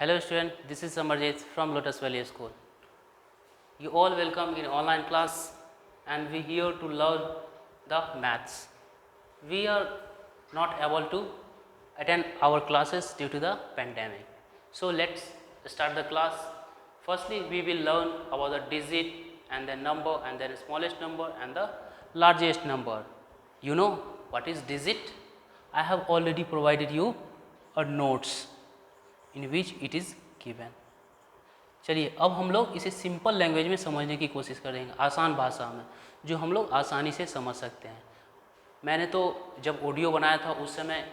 Hello student, this is Samarjit from Lotus Valley School. You all welcome in online class and we here to learn the maths. We are not able to attend our classes due to the pandemic. So let's start the class. Firstly, we will learn about the digit and then number and then smallest number and the largest number. You know what is digit? I have already provided you a notes in which it is given. चलिए अब हम लोग इसे simple language में समझने की कोशिश करेंगे, आसान भाषा में जो हम लोग आसानी से समझ सकते हैं। मैंने तो जब ऑडियो बनाया था उस समय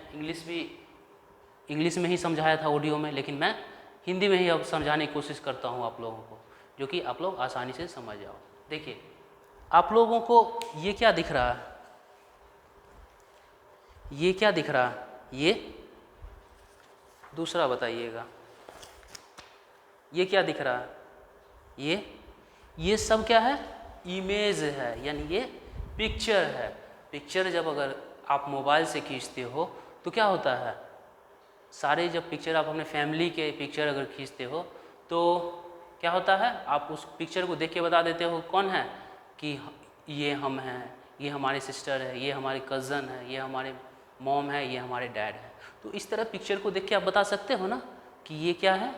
इंग्लिश में ही समझाया था ऑडियो में, लेकिन मैं हिंदी में ही अब समझाने की कोशिश करता हूँ आप लोगों को, जो कि आप लोग आसानी से समझ जाओ। देखिए आप लोगों को ये क्या दिख रहा है, ये क्या दिख रहा है, ये दूसरा बताइएगा, ये क्या दिख रहा है, ये सब क्या है, इमेज है, यानी ये पिक्चर है। पिक्चर जब अगर आप मोबाइल से खींचते हो तो क्या होता है, सारे जब पिक्चर आप अपने फैमिली के पिक्चर अगर खींचते हो तो क्या होता है, आप उस पिक्चर को देख के बता देते हो कौन है, कि ये हम हैं, ये हमारी सिस्टर है, ये हमारे कज़न है, ये हमारे मॉम है, ये हमारे डैड है। तो इस तरह पिक्चर को देख के आप बता सकते हो ना कि ये क्या है,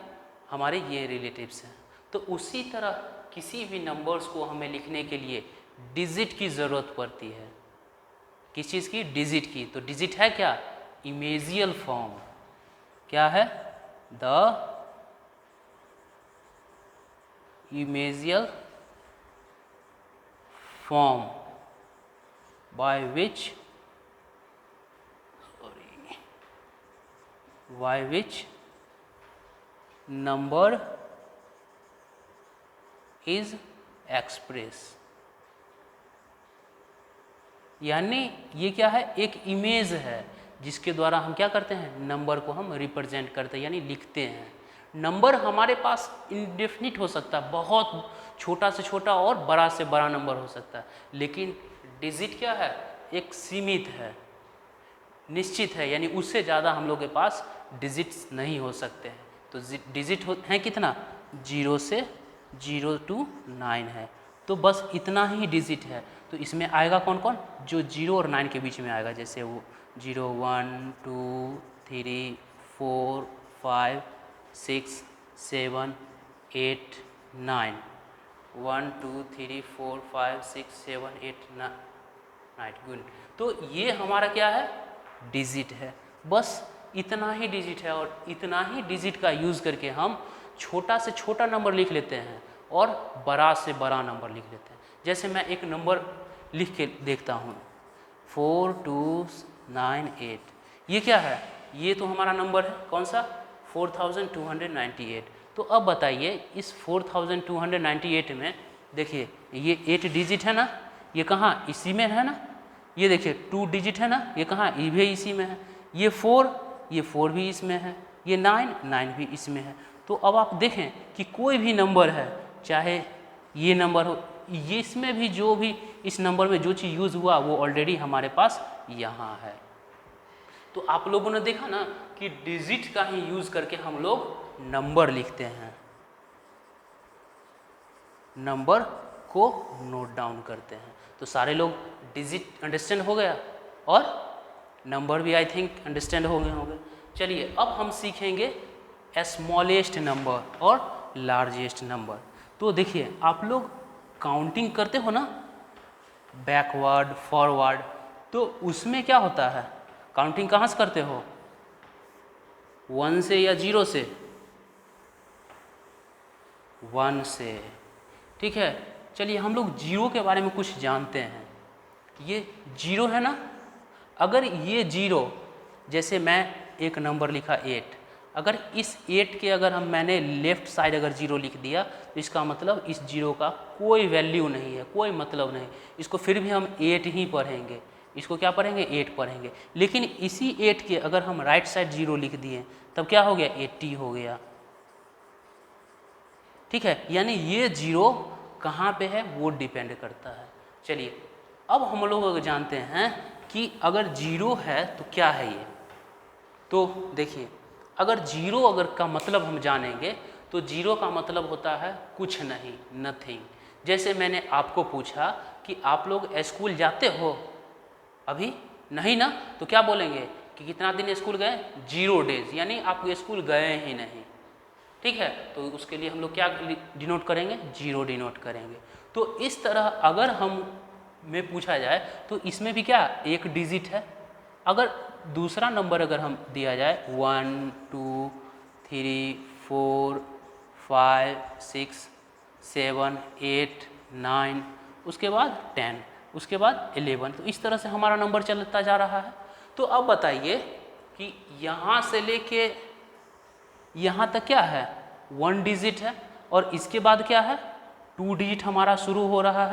हमारे ये रिलेटिव्स हैं। तो उसी तरह किसी भी नंबर्स को हमें लिखने के लिए डिजिट की ज़रूरत पड़ती है। किस चीज़ की, डिजिट की। तो डिजिट है क्या, इमेजियल फॉर्म। क्या है, the imaginal form by which number is expressed। यानी ये क्या है, एक इमेज है जिसके द्वारा हम क्या करते हैं, नंबर को हम रिप्रेजेंट करते हैं, यानी लिखते हैं। नंबर हमारे पास इंडेफिनिट हो सकता है, बहुत छोटा से छोटा और बड़ा से बड़ा नंबर हो सकता है, लेकिन डिजिट क्या है, एक सीमित है, निश्चित है, यानी उससे ज़्यादा हम लोग के पास डिजिट्स नहीं हो सकते हैं। तो डिजिट है कितना, 0 से 0 to 9 है, तो बस इतना ही डिजिट है। तो इसमें आएगा कौन कौन, जो 0 और 9 के बीच में आएगा, जैसे वो 0 1 2 3 4 5 6 7 8 9 1 2 3 4 5 6 7 8 9 गुड। तो ये हमारा क्या है, डिजिट है। बस इतना ही डिजिट है और इतना ही डिजिट का यूज़ करके हम छोटा से छोटा नंबर लिख लेते हैं और बड़ा से बड़ा नंबर लिख लेते हैं। जैसे मैं एक नंबर लिख के देखता हूँ, 4298। ये क्या है, ये तो हमारा नंबर है, कौन सा, 4298। तो अब बताइए इस 4298 में देखिए ये 8 डिजिट है ना, ये कहाँ, इसी में है ना। ये देखिए 2 डिजिट है ना, ये कहाँ, ये भी इसी में है। ये 4 भी इसमें है, ये 9 भी इसमें है। तो अब आप देखें कि कोई भी नंबर है, चाहे ये नंबर हो, ये इसमें भी जो भी इस नंबर में जो चीज़ यूज़ हुआ वो ऑलरेडी हमारे पास यहाँ है। तो आप लोगों ने देखा ना कि डिजिट का ही यूज़ करके हम लोग नंबर लिखते हैं, नंबर को नोट डाउन करते हैं। तो सारे लोग डिजिट अंडरस्टैंड हो गया और नंबर भी आई थिंक अंडरस्टैंड हो गए होंगे। चलिए अब हम सीखेंगे स्मॉलेस्ट नंबर और लार्जेस्ट नंबर। तो देखिए आप लोग काउंटिंग करते हो ना, बैकवर्ड फॉरवर्ड, तो उसमें क्या होता है, काउंटिंग कहाँ से करते हो, 1 से या 0 से, 1 से, ठीक है। चलिए हम लोग 0 के बारे में कुछ जानते हैं। ये 0 है ना, अगर ये 0, जैसे मैं एक नंबर लिखा 8, अगर इस 8 के अगर मैंने लेफ़्ट साइड अगर 0 लिख दिया तो इसका मतलब इस 0 का कोई वैल्यू नहीं है, कोई मतलब नहीं, इसको फिर भी हम 8 ही पढ़ेंगे, इसको क्या पढ़ेंगे, 8 पढ़ेंगे। लेकिन इसी 8 के अगर हम राइट साइड 0 लिख दिए तब क्या हो गया, 80 हो गया, ठीक है। यानी ये 0 कहाँ पे है वो डिपेंड करता है। चलिए अब हम लोग जानते हैं कि अगर 0 है तो क्या है ये। तो देखिए अगर जीरो अगर का मतलब हम जानेंगे तो जीरो का मतलब होता है कुछ नहीं, नथिंग। जैसे मैंने आपको पूछा कि आप लोग स्कूल जाते हो, अभी नहीं ना, तो क्या बोलेंगे कि कितना दिन स्कूल गए, 0 डेज, यानी आप स्कूल गए ही नहीं। ठीक है, तो उसके लिए हम लोग क्या डिनोट करेंगे, 0 डिनोट करेंगे। तो इस तरह अगर हम में पूछा जाए तो इसमें भी क्या एक डिजिट है। अगर दूसरा नंबर अगर हम दिया जाए 1 2 3 4 5 6 7 8 9, उसके बाद 10, उसके बाद 11, तो इस तरह से हमारा नंबर चलता जा रहा है। तो अब बताइए कि यहाँ से लेके यहाँ तक क्या है, 1 डिजिट है, और इसके बाद क्या है, 2 डिजिट हमारा शुरू हो रहा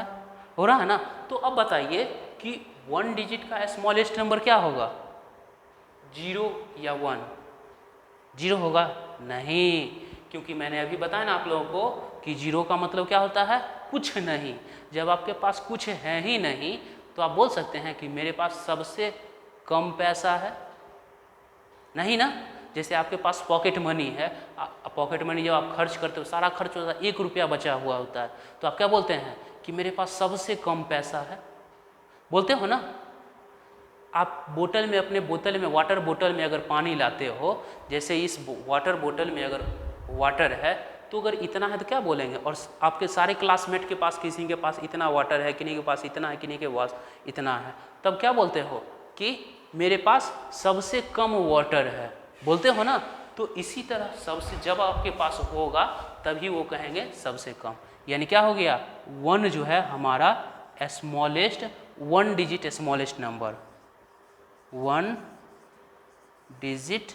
है ना। तो अब बताइए कि 1 डिजिट का स्मॉलेस्ट नंबर क्या होगा, 0 या 1? 0 होगा नहीं, क्योंकि मैंने अभी बताया ना आप लोगों को कि 0 का मतलब क्या होता है, कुछ नहीं। जब आपके पास कुछ है ही नहीं तो आप बोल सकते हैं कि मेरे पास सबसे कम पैसा है, नहीं ना। जैसे आपके पास पॉकेट मनी है, पॉकेट मनी जब आप खर्च करते हो सारा खर्च होता है, 1 रुपया बचा हुआ होता है, तो आप क्या बोलते हैं कि मेरे पास सबसे कम पैसा है, बोलते हो ना। आप बोतल में, अपने बोतल में, वाटर बोतल में अगर पानी लाते हो, जैसे इस वाटर बोतल में अगर वाटर है तो अगर इतना है तो क्या बोलेंगे, और आपके सारे क्लासमेट के पास, किसी के पास इतना वाटर है, किन्हीं के पास इतना है, किन्हीं के पास इतना है, तब क्या बोलते हो कि मेरे पास सबसे कम वाटर है, बोलते हो ना। तो इसी तरह सबसे जब आपके पास होगा तभी वो कहेंगे सबसे कम, यानी क्या हो गया, 1 जो है हमारा smallest, 1 digit smallest number, 1 digit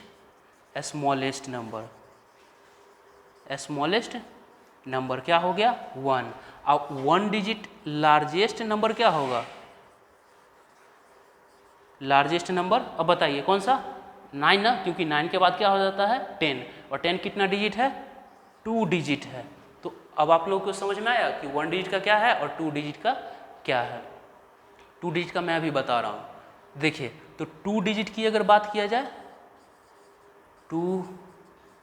smallest number, smallest number क्या हो गया, 1। अब 1 डिजिट लार्जेस्ट नंबर क्या होगा, लार्जेस्ट नंबर, अब बताइए कौन सा, 9 ना, क्योंकि 9 के बाद क्या हो जाता है 10, और 10 कितना डिजिट है, 2 डिजिट है। तो अब आप लोगों को समझ में आया कि 1 डिजिट का क्या है और 2 डिजिट का क्या है। 2 डिजिट का मैं अभी बता रहा हूँ। देखिए, तो 2 डिजिट की अगर बात किया जाए, 2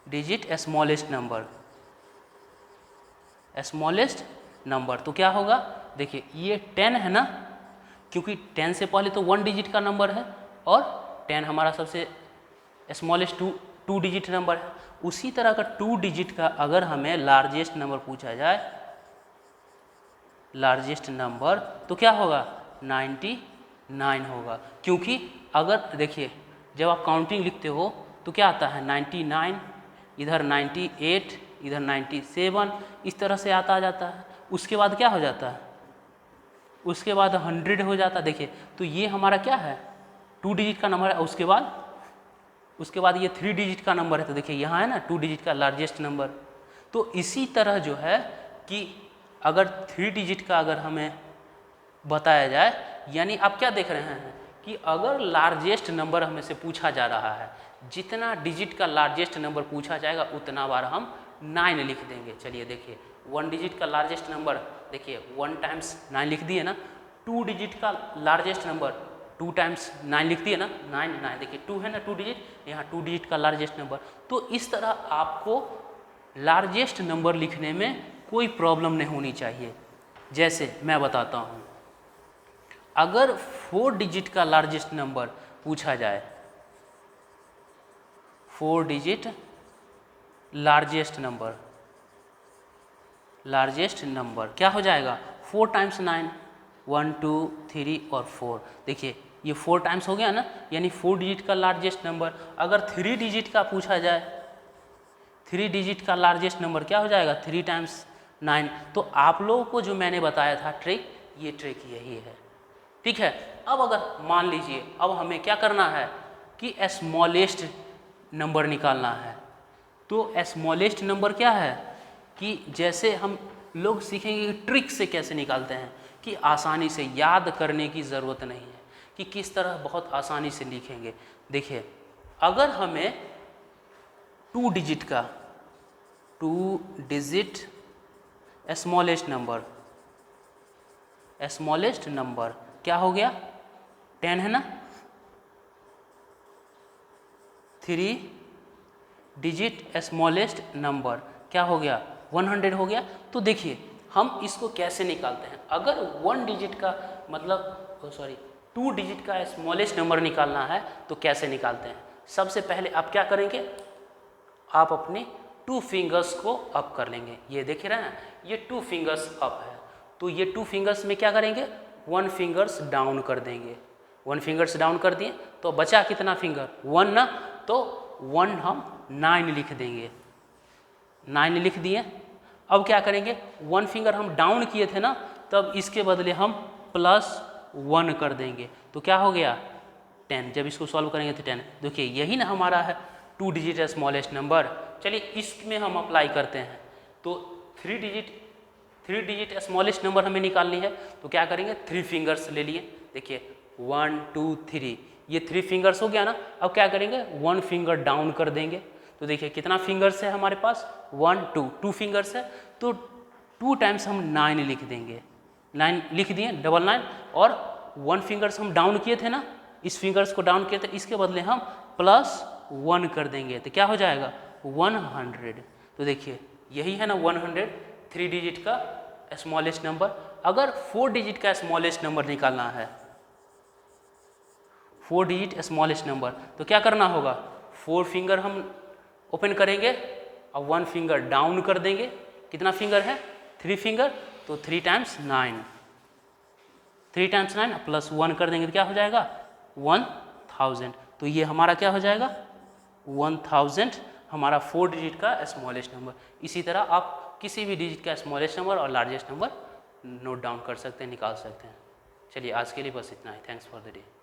digit smallest number, smallest number तो क्या होगा, देखिए ये 10 है ना, क्योंकि 10 से पहले तो 1 डिजिट का नंबर है, और 10 हमारा सबसे स्मॉलेस्ट 2 डिजिट नंबर है। उसी तरह का 2 डिजिट का अगर हमें लार्जेस्ट नंबर पूछा जाए, लार्जेस्ट नंबर, तो क्या होगा, 99 होगा। क्योंकि अगर देखिए जब आप काउंटिंग लिखते हो तो क्या आता है 99, इधर 98, इधर 97, इस तरह से आता जाता है। उसके बाद क्या हो जाता है, उसके बाद 100 हो जाता है। देखिए, तो ये हमारा क्या है, 2 डिजिट का नंबर है। उसके बाद ये 3 डिजिट का नंबर है, तो देखिए यहाँ है ना 2 डिजिट का लार्जेस्ट नंबर। तो इसी तरह जो है कि अगर 3 डिजिट का अगर हमें बताया जाए, यानी आप क्या देख रहे हैं कि अगर लार्जेस्ट नंबर हमें से पूछा जा रहा है, जितना डिजिट का लार्जेस्ट नंबर पूछा जाएगा उतना बार हम 9 लिख देंगे। चलिए देखिए, 1 डिजिट का लार्जेस्ट नंबर, देखिए 1 टाइम्स 9 लिख दिए ना। 2 डिजिट का लार्जेस्ट नंबर 2 टाइम्स 9 लिख दिए ना, 9, देखिए 2 है ना 2 डिजिट, यहाँ 2 डिजिट का लार्जेस्ट नंबर। तो इस तरह आपको लार्जेस्ट नंबर लिखने में कोई प्रॉब्लम नहीं होनी चाहिए। जैसे मैं बताता हूँ, अगर 4 डिजिट का लार्जेस्ट नंबर पूछा जाए, 4 डिजिट लार्जेस्ट नंबर क्या हो जाएगा, 4 टाइम्स 9, 1 2 3 और 4। देखिए ये 4 टाइम्स हो गया ना, यानी 4 डिजिट का लार्जेस्ट नंबर। अगर 3 डिजिट का पूछा जाए, 3 डिजिट का लार्जेस्ट नंबर क्या हो जाएगा, 3 टाइम्स 9। तो आप लोगों को जो मैंने बताया था ट्रिक, ये ट्रिक यही है। ठीक है, अब अगर मान लीजिए अब हमें क्या करना है कि स्मॉलेस्ट नंबर निकालना है। तो स्मॉलेस्ट नंबर क्या है कि जैसे हम लोग सीखेंगे कि ट्रिक से कैसे निकालते हैं, कि आसानी से याद करने की ज़रूरत नहीं है, कि किस तरह बहुत आसानी से लिखेंगे। देखिए, अगर हमें 2 डिजिट का, 2 डिजिट स्मॉलेस्ट नंबर क्या हो गया, 10 है ना, 3 डिजिट स्मॉलेस्ट नंबर क्या हो गया 100 हो गया। तो देखिए हम इसको कैसे निकालते हैं, अगर 1 डिजिट का मतलब 2 डिजिट का स्मॉलेस्ट नंबर निकालना है तो कैसे निकालते हैं। सबसे पहले आप क्या करेंगे, आप अपने 2 फिंगर्स को अप कर लेंगे। ये देख रहे हैं ये 2 फिंगर्स अप है, तो ये 2 फिंगर्स में क्या करेंगे 1 फिंगर्स डाउन कर देंगे। 1 फिंगर्स डाउन कर दिए तो बचा कितना फिंगर 1 ना, तो 1 हम 9 लिख देंगे। 9 लिख दिए। अब क्या करेंगे 1 फिंगर हम डाउन किए थे ना, तब इसके बदले हम +1 कर देंगे तो क्या हो गया 10। जब इसको सॉल्व करेंगे तो 10। देखिए यही ना हमारा है 2 डिजिट स्मॉलेस्ट नंबर। चलिए इसमें हम अप्लाई करते हैं। तो 3 डिजिट स्मॉलेस्ट नंबर हमें निकालनी है, तो क्या करेंगे 3 फिंगर्स ले लिए। देखिए 1 2 3 ये 3 फिंगर्स हो गया ना। अब क्या करेंगे 1 फिंगर डाउन कर देंगे। तो देखिए कितना फिंगर्स है हमारे पास 1 2 फिंगर्स है, तो 2 टाइम्स हम 9 लिख देंगे। 9 लिख दिए 9 और 1 फिंगर्स हम डाउन किए थे ना, इस फिंगर्स को डाउन किए थे, इसके बदले हम +1 कर देंगे तो क्या हो जाएगा 100। तो देखिए यही है ना 100 3 डिजिट का स्मॉलेस्ट नंबर। अगर 4 डिजिट का स्मॉलेस्ट नंबर निकालना है, 4 डिजिट स्मॉलेस्ट नंबर, तो क्या करना होगा 4 फिंगर हम ओपन करेंगे और 1 फिंगर डाउन कर देंगे। कितना फिंगर है 3 फिंगर, तो 3 टाइम्स 9 +1 कर देंगे तो क्या हो जाएगा 1000। तो ये हमारा क्या हो जाएगा 1000 हमारा 4 डिजिट का स्मॉलेस्ट नंबर। इसी तरह आप किसी भी डिजिट का स्मॉलेस्ट नंबर और लार्जेस्ट नंबर नोट डाउन कर सकते हैं, निकाल सकते हैं। चलिए आज के लिए बस इतना ही। Thanks for the day.